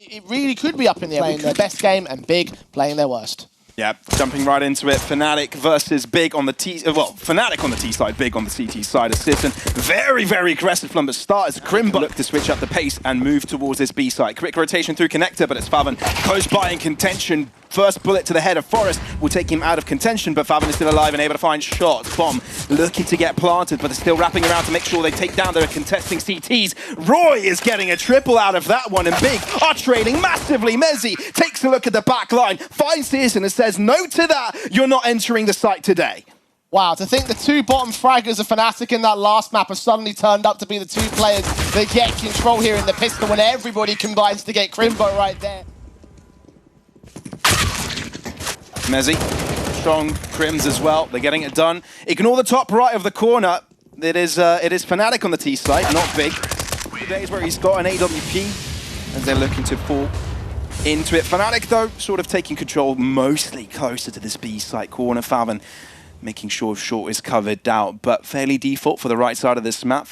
It really could be up in the air. Playing their best game and Big playing their worst. Yeah, jumping right into it. Fnatic versus Big on the T. Well, Fnatic on the T side, Big on the CT side. Assistant, very, very aggressive from the start as krimz look to switch up the pace and move towards this B side. Quick rotation through connector, but it's Faven close by in contention. First bullet to the head of Forest will take him out of contention, but Faven is still alive and able to find shots. Bomb looking to get planted, but they're still wrapping around to make sure they take down their contesting CTs. roej is getting a triple out of that one, and Big are trading massively. mezii takes a look at the back line, finds Searson and says, no to that, you're not entering the site today. Wow, to think the two bottom fraggers of Fnatic in that last map have suddenly turned up to be the two players that get control here in the pistol when everybody combines to get krimz right there. mezii, strong krimz as well. They're getting it done. Ignore the top right of the corner. It is Fnatic on the T side, not Big. Days where he's got an AWP, and they're looking to fall into it. Fnatic, though, sort of taking control mostly closer to this B site corner. Faven making sure short is covered out, but fairly default for the right side of this map.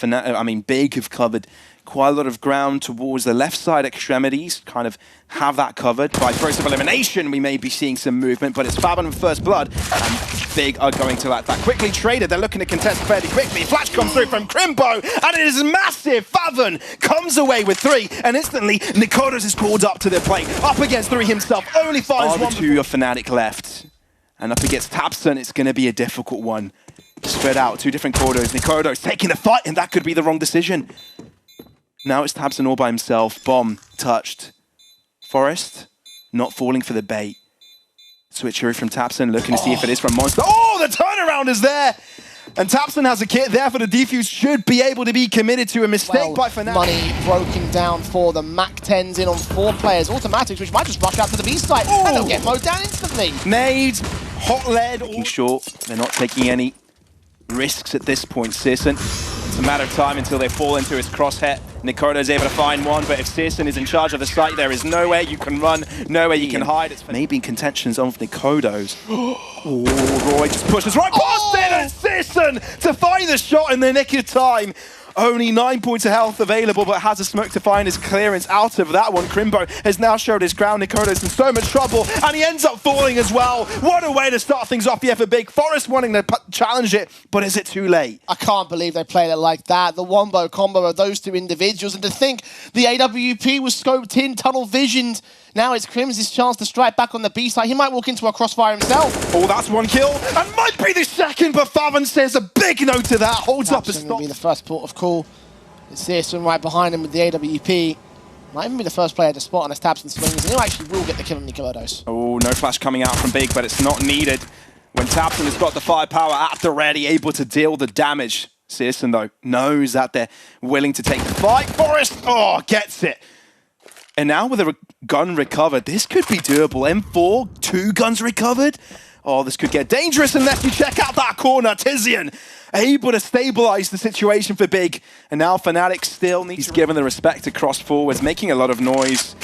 Big have covered quite a lot of ground towards the left side extremities, kind of have that covered. By process of elimination, we may be seeing some movement, but it's Faven with first blood, and Big are going to let that quickly traded. They're looking to contest fairly quickly. Flash comes through from krimz, and it is massive. Faven comes away with 3, and instantly nicoodoz is called up to the plate. Up against 3 himself, only finds one. 2 of Fnatic left, and up against jabsen, it's going to be a difficult one. Spread out, 2 different corridors. nicoodoz taking the fight, and that could be the wrong decision. Now it's jabsen all by himself. Bomb touched. Forest not falling for the bait. Switcheroo from jabsen, looking to see if it is from Monster. Oh, the turnaround is there! And jabsen has a kit there for the defuse. Should be able to be committed to a mistake by Fnatic. Money broken down for the Mac 10s in on 4 players. Automatics, which might just rush out to the B site. And they'll get mowed down instantly. Nades, hot lead. Making sure they're not taking any risks at this point. Searson, it's a matter of time until they fall into his crosshair. nicoodoz is able to find one, but if Searson is in charge of the site, there is nowhere you can run, nowhere you can hide. It's maybe in contentions of nicoodoz. Oh, roej just pushes right past it, and Searson to find the shot in the nick of time. Only 9 points of health available, but has a smoke to find his clearance out of that one. krimz has now showed his ground. nicoodoz is in so much trouble, and he ends up falling as well. What a way to start things off here for Big. Forest wanting to challenge it, but is it too late? I can't believe they played it like that. The wombo combo of those 2 individuals, and to think the AWP was scoped in, tunnel visioned. Now it's krimz's chance to strike back on the B side. He might walk into a crossfire himself. Oh, that's 1 kill, and might be the second, but Faven says a big no to that. Holds up a stop. Will be the first port of call. It's Searson right behind him with the AWP. Might even be the first player to spot on as jabsen swings, and he actually will get the kill on nicoodoz. Oh, no flash coming out from Big, but it's not needed. When jabsen has got the firepower at the ready, able to deal the damage. Searson, though, knows that they're willing to take the fight. Forest, gets it. And now with a gun recovered, this could be doable. M4, 2 guns recovered. Oh, this could get dangerous unless you check out that corner. Tizian able to stabilize the situation for Big. And now Fnatic still needs to given the respect to cross forwards, making a lot of noise.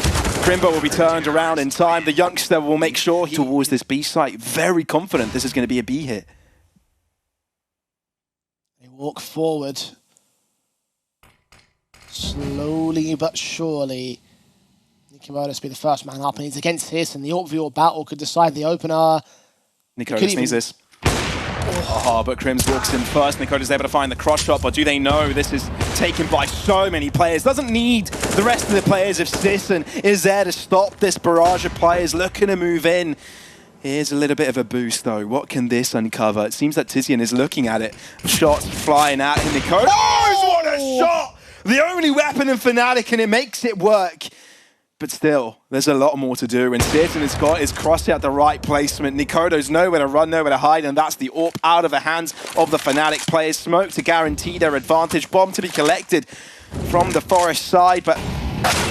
krimz will be turned around in time. The youngster will make sure he towards this B site. Very confident this is going to be a B hit. They walk forward. Slowly but surely. nicoodoz be the first man up, and he's against Searson. The Orc battle could decide the opener. nicoodoz needs this. But krimz walks in first. nicoodoz is able to find the cross shot, but do they know this is taken by so many players? Doesn't need the rest of the players if Searson is there to stop this barrage of players looking to move in. Here's a little bit of a boost, though. What can this uncover? It seems that Tizian is looking at it. Shots flying at him. nicoodoz, what a shot! The only weapon in Fnatic, and it makes it work. But still, there's a lot more to do, and Searson has got his cross at the right placement. nicoodoz nowhere to run, nowhere to hide, and that's the AWP out of the hands of the Fnatic players. Smoke to guarantee their advantage. Bomb to be collected from the Forest side, but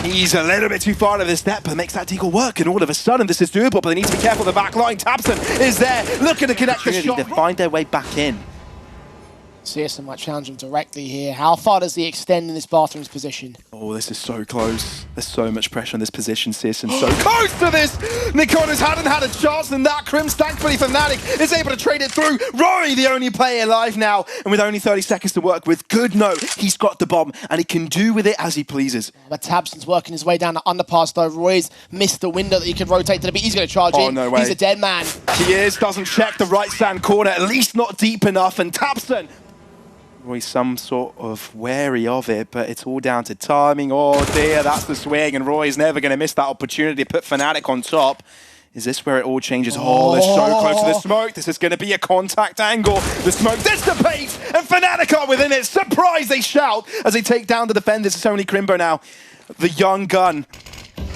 he's a little bit too far to the step, but makes that deagle work, and all of a sudden this is doable, but they need to be careful of the back line. jabsen is there, looking to connect the shot. To find their way back in. CSGO might challenge him directly here. How far does he extend in this bathroom's position? Oh, this is so close. There's so much pressure on this position. CSGO so close to this. nicoodoz hadn't had a chance, and that krimz, thankfully Fnatic, is able to trade it through. roej, the only player alive now, and with only 30 seconds to work with. Good note, he's got the bomb, and he can do with it as he pleases. But jabsen's working his way down the underpass though. roej's missed the window that he could rotate to the beat. He's going to charge in. No way. He's a dead man. He is, doesn't check the right sand corner, at least not deep enough, and jabsen. Roy's some sort of wary of it, but it's all down to timing. Oh dear, that's the swing, and roej's never going to miss that opportunity to put Fnatic on top. Is this where it all changes? Oh, they're so close to the smoke. This is going to be a contact angle. The smoke dissipates, and Fnatic are within it. Surprise, they shout as they take down the defenders. It's only krimz now. The young gun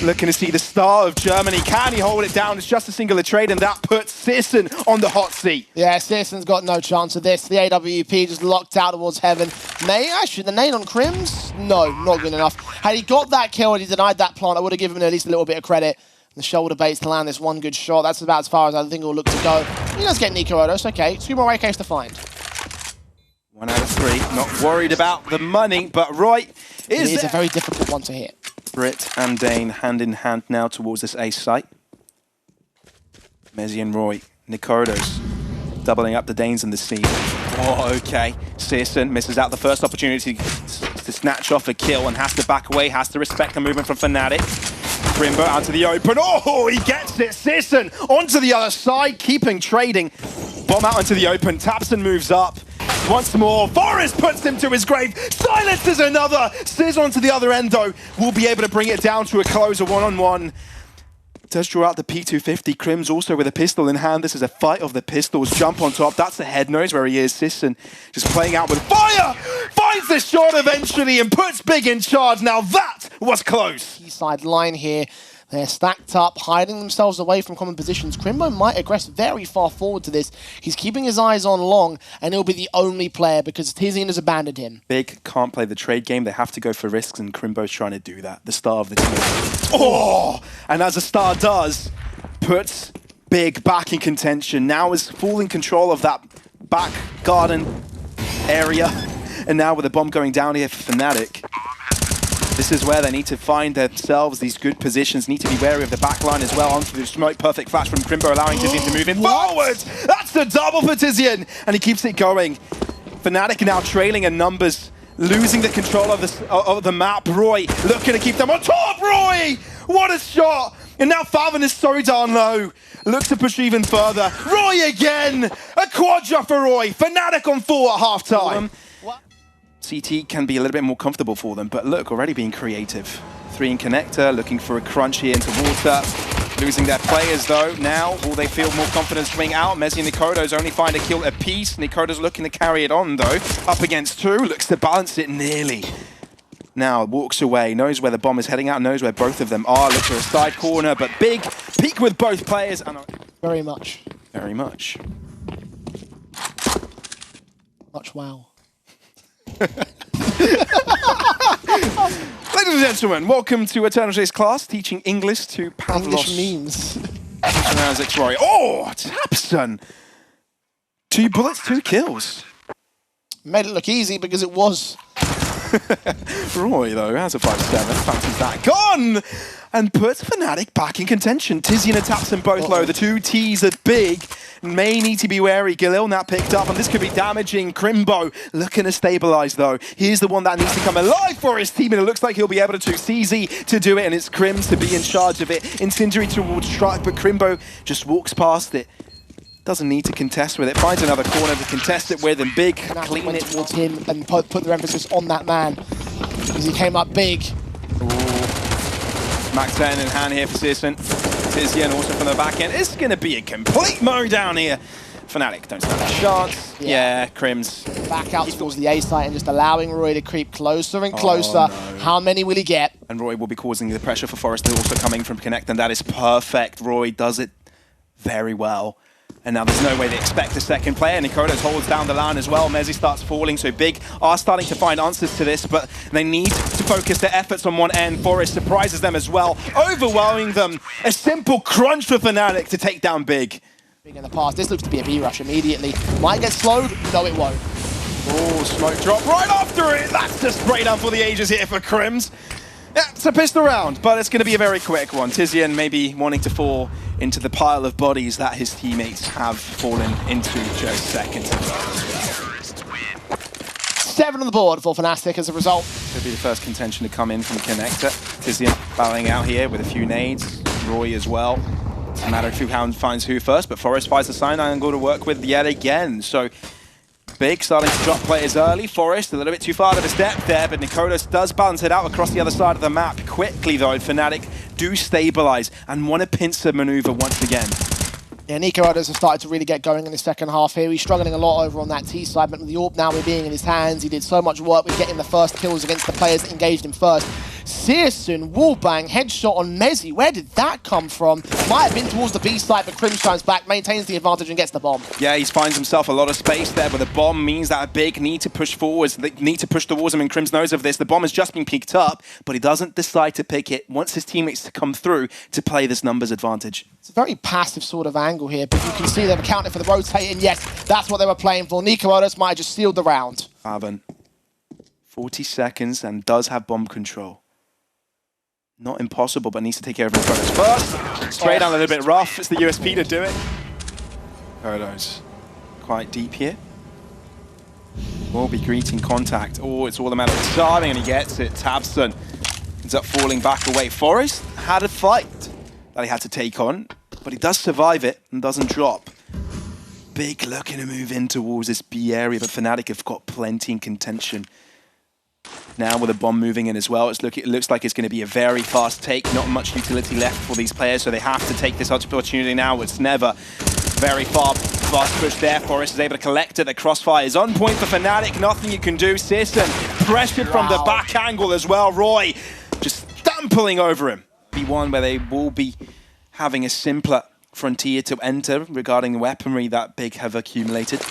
looking to see the star of Germany. Can he hold it down? It's just a singular trade, and that puts CSGO on the hot seat. Yeah, CSGO's got no chance of this. The AWP just locked out towards heaven. Actually, the nade on krimz? No, not good enough. Had he got that kill and he denied that plant, I would have given him at least a little bit of credit. The shoulder baits to land this one good shot. That's about as far as I think he'll look to go. He does get nicoodoz. Okay, 2 more AKs to find. 1 out of 3. Not worried about the money, but roej is a very difficult one to hit. Brit and Dane hand in hand now towards this ace site. Mezii and roej, nicoodoz doubling up the Danes in the scene. Oh, okay. CSGO misses out the first opportunity to snatch off a kill and has to back away, has to respect the movement from Fnatic. krimz out to the open. Oh, he gets it. CSGO onto the other side, keeping trading. Bomb out into the open. jabsen moves up. Once more, forest puts him to his grave. Silences another. CSGO onto the other end, though. Will be able to bring it down to a closer one-on-one. Does draw out the P250. krimz also with a pistol in hand. This is a fight of the pistols. Jump on top. That's the head nose where he is. CSGO just playing out with fire. Finds the shot eventually and puts Big in charge. Now that was close. Side line here. They're stacked up, hiding themselves away from common positions. krimz might aggress very far forward to this. He's keeping his eyes on long, and he'll be the only player because Tizian has abandoned him. Big can't play the trade game. They have to go for risks, and krimz's trying to do that. The star of the team. Oh! And as a star does, puts Big back in contention. Now is full in control of that back garden area. And now with the bomb going down here for Fnatic, this is where they need to find themselves these good positions. Need to be wary of the back line as well. Onto the smoke, perfect flash from krimz, allowing Tizian to move in forward. That's the double for Tizian, and he keeps it going. Fnatic now trailing in numbers, losing the control of the map. roej looking to keep them on top. roej, what a shot! And now Favon is so down low. Looks to push even further. roej again, a quadra for roej. Fnatic on 4 at halftime. CT can be a little bit more comfortable for them, but look, already being creative. 3 in connector, looking for a crunch here into water. Losing their players though. Now, will they feel more confident swing out? Mezii and nicoodoz only find a kill apiece. nicoodoz looking to carry it on though. Up against 2, looks to balance it nearly. Now, walks away, knows where the bomb is heading out, knows where both of them are. Looks for a side corner, but Big peak with both players. And very much. Very much. Much wow. Ladies and gentlemen, welcome to Eternal J's class, teaching English to Pavlos. English memes. Oh, jabsen! 2 bullets, 2 kills. Made it look easy because it was. roej, though, has a 5-7, fancies that gone! And puts Fnatic back in contention. Tizian and jabsen both low. The 2 T's are Big. May need to be wary. Galil now picked up, and this could be damaging. krimz looking to stabilize, though. He's the one that needs to come alive for his team, and it looks like he'll be able to. CZ to do it, and it's krimz to be in charge of it. Incendiary towards Strike, but krimz just walks past it. Doesn't need to contest with it. Finds another corner to contest it with, and Big clean it towards him and put their emphasis on that man because he came up big. Ooh. Max 10 in hand here for CSGO. Tizian also from the back end. It's going to be a complete mow down here. Fnatic don't stand a chance. Yeah, krimz. Back out towards the A site and just allowing roej to creep closer and closer. No. How many will he get? And roej will be causing the pressure for forest also coming from Connect, and that is perfect. roej does it very well. And now there's no way they expect a second player. nicoodoz holds down the line as well. Mezii starts falling, so Big are starting to find answers to this, but they need to focus their efforts on one end. Forest surprises them as well, overwhelming them. A simple crunch for Fnatic to take down Big. Big in the past. This looks to be a B rush immediately. Might get slowed. No, it won't. Oh, smoke drop right after it. That's just spray down for the ages here for krimz. Yeah, it's a pistol round, but it's going to be a very quick one. Tizian maybe wanting to fall into the pile of bodies that his teammates have fallen into just seconds ago. 7 on the board for Fnatic as a result. Could be the first contention to come in from Connector. Tizian battling out here with a few nades. Roy as well. It's a matter of who finds who first, but Forest finds the sign angle to work with yet again. So Big starting to drop players early. Forest a little bit too far to the step there, but nicoodoz does balance it out across the other side of the map quickly though. Fnatic do stabilize and want a pincer maneuver once again. Yeah, nicoodoz has started to really get going in the second half here. He's struggling a lot over on that T side, but with the AWP now being in his hands, he did so much work with getting the first kills against the players that engaged him first. Searson, wallbang, headshot on mezii. Where did that come from? Might have been towards the B side, but krimz comes back, maintains the advantage and gets the bomb. Yeah, he finds himself a lot of space there, but the bomb means that a big need to push forwards. They need to push towards him, and krimz knows of this. The bomb has just been picked up, but he doesn't decide to pick it. Wants his teammates to come through to play this numbers advantage. It's a very passive sort of angle here, but you can see they've accounted for the rotating. Yes, that's what they were playing for. nicoodoz might have just sealed the round. Faven, 40 seconds and does have bomb control. Not impossible, but needs to take care of his brothers first. Straight down a little bit rough. It's the USP to do it. nicoodoz quite deep here. Will be greeting contact. Oh, it's all a matter of starting, and he gets it. Jabsen ends up falling back away. Forest had a fight that he had to take on, but he does survive it and doesn't drop. Big looking to move in towards this B area, but Fnatic have got plenty in contention. Now with a bomb moving in as well, it looks like it's going to be a very fast take. Not much utility left for these players, so they have to take this opportunity now. It's never very fast push there. Forest is able to collect it. The crossfire is on point for Fnatic. Nothing you can do. Searson pressured from the back angle as well. Roy just stamping over him. Be one where they will be having a simpler frontier to enter regarding the weaponry that Big have accumulated.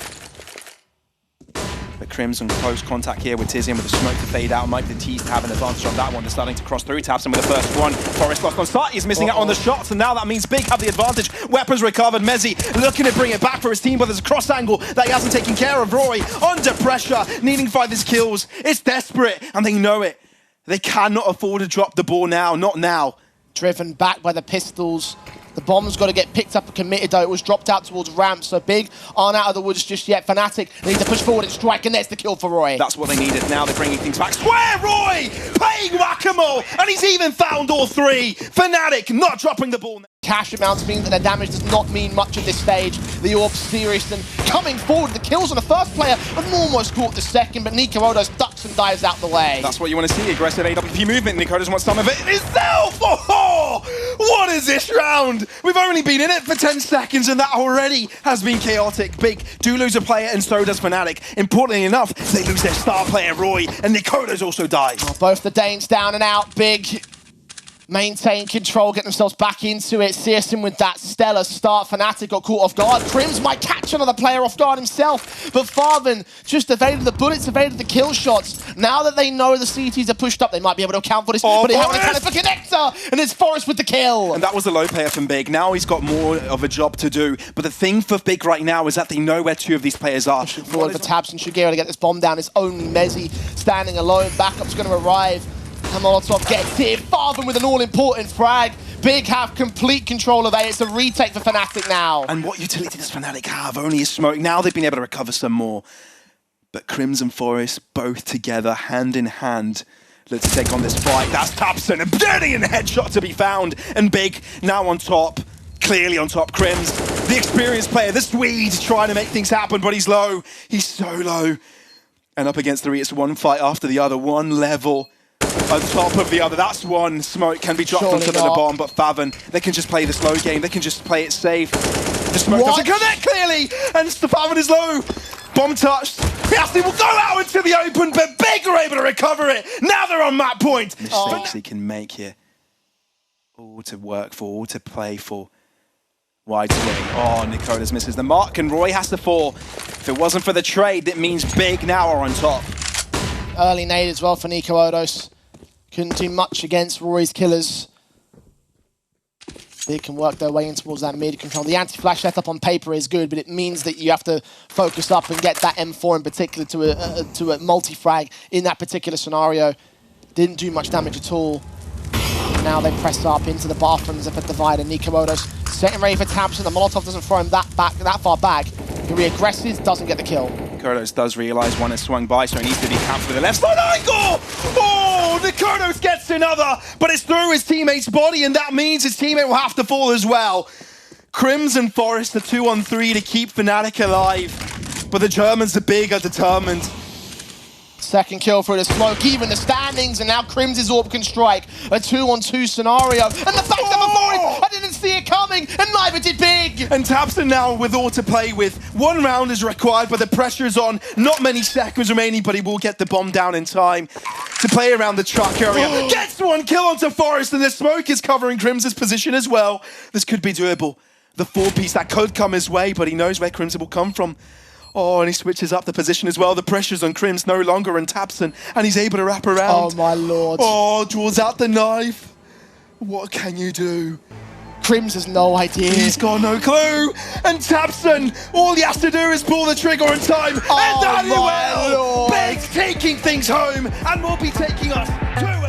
But krimz on close contact here with Tizian with the smoke to fade out. Might be the T's to have an advantage on that one. They're starting to cross through. Jabsen with the first one. Forest lost on start. He's missing out on the shots, and now that means Big have the advantage. Weapons recovered. mezii looking to bring it back for his team, but there's a cross angle that he hasn't taken care of. Roy under pressure, needing to find his kills. It's desperate, and they know it. They cannot afford to drop the ball now. Not now. Driven back by the pistols. The bomb's got to get picked up and committed, though. It was dropped out towards ramp, so Big aren't out of the woods just yet. Fnatic need to push forward and strike, and there's the kill for Roy. That's what they needed. Now they're bringing things back. Square Roy playing whack-a-mole, and he's even found all three. Fnatic not dropping the ball. Cash amounts mean that their damage does not mean much at this stage. The AWP serious and coming forward. The kills on the first player and almost caught the second, but nicoodoz ducks and dives out the way. That's what you want to see. Aggressive AWP movement. nicoodoz wants some of it himself. Oh, what is this round? We've only been in it for 10 seconds and that already has been chaotic. Big do lose a player and so does Fnatic. Importantly enough, they lose their star player Roy, and nicoodoz also dies. Oh, both the Danes down and out. Big maintain control, get themselves back into it. Searson with that stellar start. Fnatic got caught off guard. krimz might catch another player off guard himself, but Faven just evaded the bullets, evaded the kill shots. Now that they know the CTs are pushed up, they might be able to account for this, but they haven't accounted for Connector, and it's Forest with the kill. And that was the low player from Big. Now he's got more of a job to do, but the thing for Big right now is that they know where two of these players are. Pushing forward for Jabsen, Shugera to get this bomb down. It's only mezii standing alone. Backup's going to arrive. Molotov gets here. Faven with an all-important frag. Big have complete control of A. It's a retake for Fnatic now. And what utility does Fnatic have? Only a smoke. Now they've been able to recover some more. But krimz and Forest both together, hand in hand. Let's take on this fight. That's Jabsen. A brilliant headshot to be found. And Big now on top. Clearly on top. krimz, the experienced player, the Swede, trying to make things happen, but he's low. He's so low. And up against three, it's one fight after the other. One level on top of the other. That's one smoke can be dropped onto the bomb, but Faven, they can just play the slow game. They can just play it safe. The smoke doesn't connect clearly, and Faven is low. Bomb touched. Piastri will go out into the open, but Big are able to recover it. Now they're on map point. Mistakes he can make here. All to work for, all to play for. Wide swing. Oh, nicoodoz misses the mark, and Roy has to fall. If it wasn't for the trade, it means Big now are on top. Early nade as well for nicoodoz. Couldn't do much against Roy's killers. They can work their way in towards that mid control. The anti-flash setup on paper is good, but it means that you have to focus up and get that M4 in particular to a multi-frag in that particular scenario. Didn't do much damage at all. Now they press up into the bathrooms of a divider. nicoodoz setting ready for tabsen. The Molotov doesn't throw him that far back. He re-aggresses, doesn't get the kill. nicoodoz does realise one has swung by, so he needs to be capped with the left side angle! Oh, nicoodoz gets another, but it's through his teammate's body, and that means his teammate will have to fall as well. krimz and Forest are 2-on-3 to keep Fnatic alive, but the Germans are big, are determined. Second kill through the smoke, even the standings, and now krimz's AWP can strike. A 2-on-2 scenario, and the fact that before I didn't see it coming, and neither did Big! And tabsen now with all to play with. 1 round is required, but the pressure is on. Not many seconds remaining, but he will get the bomb down in time to play around the truck area. Gets 1 kill onto Forest, and the smoke is covering krimz's position as well. This could be doable. The 4-piece, that could come his way, but he knows where krimz will come from. Oh, and he switches up the position as well. The pressure's on krimz no longer on tabsen, and he's able to wrap around. Oh, my lord. Oh, draws out the knife. What can you do? krimz has no idea. He's got no clue. And tabsen, all he has to do is pull the trigger in time. And that he will. Big's taking things home, and will be taking us to